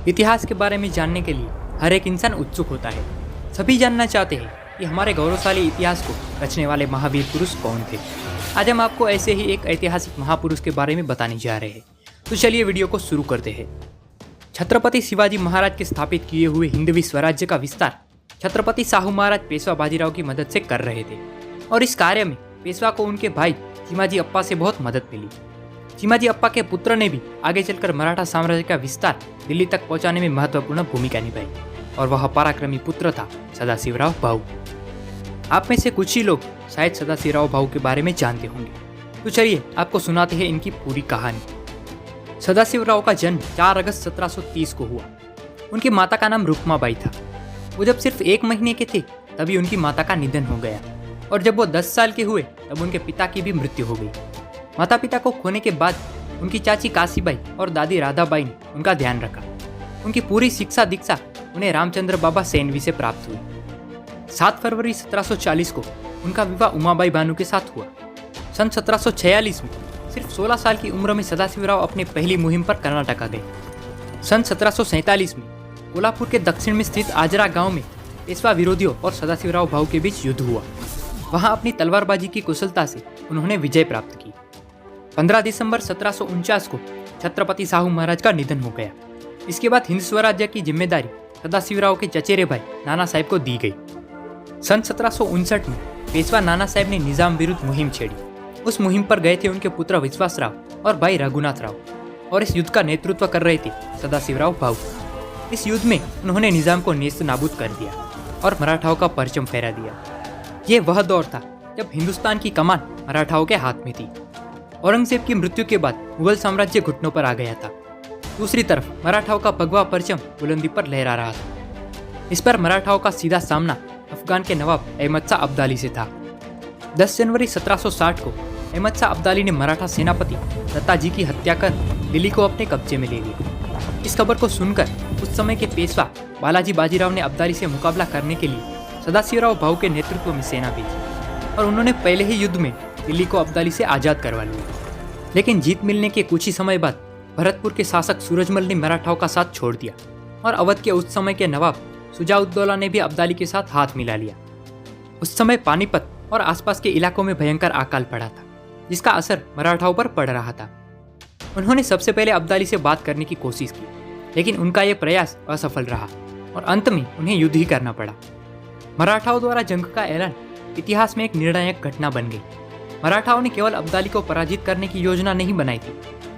इतिहास के बारे में जानने के लिए हर एक इंसान उत्सुक होता है। सभी जानना चाहते हैं कि हमारे गौरवशाली इतिहास को रचने वाले महावीर पुरुष कौन थे। आज हम आपको ऐसे ही एक ऐतिहासिक महापुरुष के बारे में बताने जा रहे हैं। तो चलिए वीडियो को शुरू करते हैं। छत्रपति शिवाजी महाराज के स्थापित किए हुए हिंदवी स्वराज्य का विस्तार छत्रपति शाहू महाराज पेशवा बाजीराव की मदद से कर रहे थे और इस कार्य में पेशवा को उनके भाई चिमाजी अप्पा से बहुत मदद मिली। चिमाजी अप्पा के पुत्र ने भी आगे चलकर मराठा साम्राज्य का विस्तार दिल्ली तक पहुंचाने में महत्वपूर्ण भूमिका निभाई और वह पराक्रमी पुत्र था सदाशिवराव भाऊ। आप में से कुछ ही लोग शायद सदाशिवराव भाऊ के बारे में जानते होंगे। तो चलिए आपको सुनाते हैं इनकी पूरी कहानी। सदाशिवराव का जन्म 4 अगस्त 1730 को हुआ। उनकी माता का नाम रुक्माबाई था। वो जब सिर्फ 1 महीने के थे तभी उनकी माता का निधन हो गया और जब वो 10 साल के हुए तब उनके पिता की भी मृत्यु हो गई। माता पिता को खोने के बाद उनकी चाची काशीबाई और दादी राधाबाई ने उनका ध्यान रखा। उनकी पूरी शिक्षा दीक्षा उन्हें रामचंद्र बाबा सेनवी से प्राप्त हुई। 7 फरवरी 1740 को उनका विवाह उमाबाई बानू के साथ हुआ। सन 1746 में सिर्फ 16 साल की उम्र में सदाशिवराव अपनी पहली मुहिम पर कर्नाटक गए। सन 1747 में कोल्हापुर के दक्षिण में स्थित आजरा गांव में पेशवा विरोधियों और सदाशिवराव भाऊ के बीच युद्ध हुआ। वहां अपनी तलवारबाजी की कुशलता से उन्होंने विजय प्राप्त की। 15 दिसंबर 1749 को छत्रपति शाहू महाराज का निधन हो गया। इसके बाद हिंद स्वराज्य की जिम्मेदारी सदाशिवराव के चचेरे भाई नाना साहेब को दी गई। सन 1759 में पेशवा नाना साहेब ने निजाम विरुद्ध मुहिम छेड़ी। उस मुहिम पर गए थे उनके पुत्र विश्वासराव और भाई रघुनाथ राव और इस युद्ध का नेतृत्व कर रहे थे सदाशिवराव भाऊ। इस युद्ध में उन्होंने निजाम को नेस्त नाबूद कर दिया और मराठाओं का परचम फहरा दिया। ये वह दौर था जब हिंदुस्तान की कमान मराठाओं के हाथ में थी। औरंगजेब की मृत्यु के बाद मुगल साम्राज्य घुटनों पर आ गया था। दूसरी तरफ मराठाओं का भगवा परचम बुलंदी पर लहरा रहा था। इस पर मराठाओं का सीधा सामना अफगान के नवाब अहमद शाह अब्दाली से था। 10 जनवरी 1760 को अहमद शाह अब्दाली ने मराठा सेनापति दत्ताजी की हत्या कर दिल्ली को अपने कब्जे में ले लिया। इस खबर को सुनकर उस समय के पेशवा बालाजी बाजीराव ने अब्दाली से मुकाबला करने के लिए सदाशिवराव भाऊ के नेतृत्व में सेना भेजी और उन्होंने पहले ही युद्ध में दिल्ली को अब्दाली से आजाद करवा लिया। लेकिन जीत मिलने के कुछ ही समय बाद भरतपुर के शासक सूरजमल ने मराठाओं का साथ छोड़ दिया और अवध के उस समय के नवाब शुजाउद्दौला ने भी अब्दाली के साथ हाथ मिला लिया। उस समय पानीपत और आसपास के इलाकों में भयंकर अकाल पड़ा था जिसका असर मराठाओं पर पड़ रहा था। उन्होंने सबसे पहले अब्दाली से बात करने की कोशिश की लेकिन उनका यह प्रयास असफल रहा और अंत में उन्हें युद्ध ही करना पड़ा। मराठाओं द्वारा जंग का ऐलान इतिहास में एक निर्णायक घटना बन गई। मराठाओं ने केवल अब्दाली को पराजित करने की योजना नहीं बनाई थी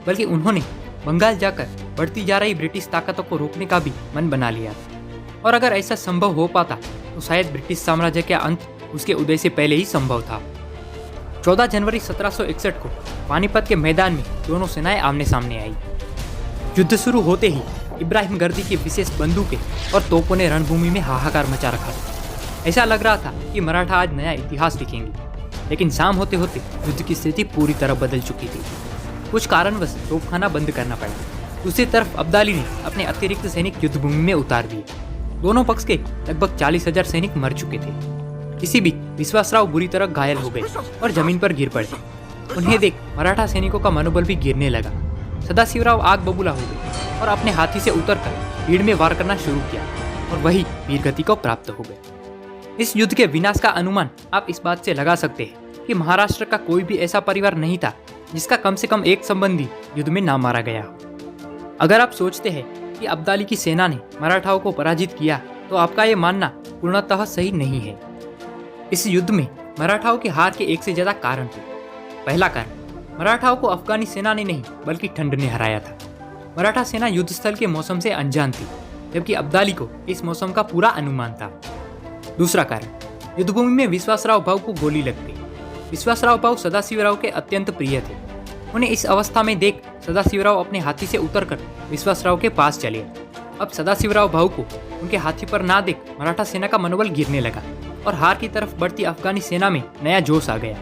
बल्कि उन्होंने बंगाल जाकर बढ़ती जा रही ब्रिटिश ताकतों को रोकने का भी मन बना लिया था और अगर ऐसा संभव हो पाता तो शायद ब्रिटिश साम्राज्य का अंत उसके उदय से पहले ही संभव था। 14 जनवरी 1761 को पानीपत के मैदान में दोनों सेनाएं आमने सामने आई। युद्ध शुरू होते ही इब्राहिम गर्दी की विशेष बंदूकें और तोपों ने रणभूमि में हाहाकार मचा रखा था। ऐसा लग रहा था कि मराठा आज नया इतिहास लिखेंगे। लेकिन शाम होते होते युद्ध की स्थिति पूरी तरह बदल चुकी थी। कुछ कारणवश तोपखाना बंद करना पड़ा। दूसरी तरफ अब्दाली ने अपने अतिरिक्त सैनिक युद्ध भूमि में उतार दिए। दोनों पक्ष के लगभग 40,000 सैनिक मर चुके थे। इसी बीच विश्वासराव बुरी तरह घायल हो गए और जमीन पर गिर पड़े। उन्हें देख मराठा सैनिकों का मनोबल भी गिरने लगा। सदाशिवराव आग बबूला हो गए और अपने हाथी से उतरकर भीड़ में वार करना शुरू किया और वही वीरगति को प्राप्त हो गए। इस युद्ध के विनाश का अनुमान आप इस बात से लगा सकते हैं कि महाराष्ट्र का कोई भी ऐसा परिवार नहीं था जिसका कम से कम एक संबंधी युद्ध में ना मारा गया हो। अगर आप सोचते हैं कि अब्दाली की सेना ने मराठाओं को पराजित किया तो आपका ये मानना पूर्णतः सही नहीं है। इस युद्ध में मराठाओं की हार के एक से ज्यादा कारण थे। पहला कारण, मराठाओं को अफगानी सेना ने नहीं बल्कि ठंड ने हराया था। मराठा सेना युद्ध स्थल के मौसम से अनजान थी जबकि अब्दाली को इस मौसम का पूरा अनुमान था। दूसरा कारण, युद्धभूमि में विश्वासराव भाऊ को गोली लग गई। विश्वासराव भाऊ सदाशिवराव के अत्यंत प्रिय थे। उन्हें इस अवस्था में देख सदाशिवराव अपने हाथी से उतरकर विश्वासराव के पास चले। अब सदाशिवराव भाऊ को उनके हाथी पर ना देख मराठा सेना का मनोबल गिरने लगा और हार की तरफ बढ़ती अफगानी सेना में नया जोश आ गया।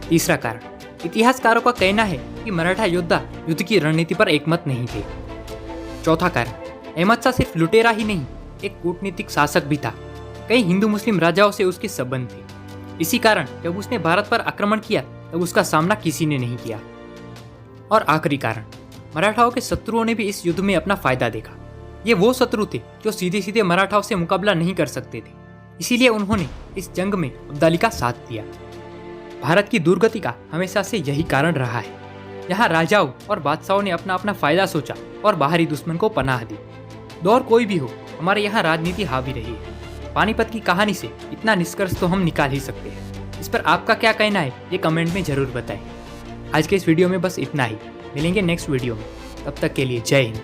तीसरा कारण, इतिहासकारों का कहना है कि मराठा योद्धा युद्ध की रणनीति पर एकमत नहीं थे। चौथा कारण, अहमद शाह सिर्फ लुटेरा ही नहीं एक कूटनीतिक शासक भी था। कई हिंदू मुस्लिम राजाओं से उसके संबंध थे। इसी कारण जब उसने भारत पर आक्रमण किया तब उसका सामना किसी ने नहीं किया। और आखिरी कारण, मराठाओं के शत्रुओं ने भी इस युद्ध में अपना फायदा देखा। ये वो शत्रु थे जो सीधे सीधे मराठाओं से मुकाबला नहीं कर सकते थे, इसीलिए उन्होंने इस जंग में अब्दाली का साथ दिया। भारत की दुर्गति का हमेशा से यही कारण रहा है। यहाँ राजाओं और बादशाहों ने अपना अपना फायदा सोचा और बाहरी दुश्मन को पनाह दी। दौर कोई भी हो, हमारे यहाँ राजनीति हावी रही है। पानीपत की कहानी से इतना निष्कर्ष तो हम निकाल ही सकते हैं। इस पर आपका क्या कहना है ये कमेंट में जरूर बताएं। आज के इस वीडियो में बस इतना ही। मिलेंगे नेक्स्ट वीडियो में, तब तक के लिए जय हिंद।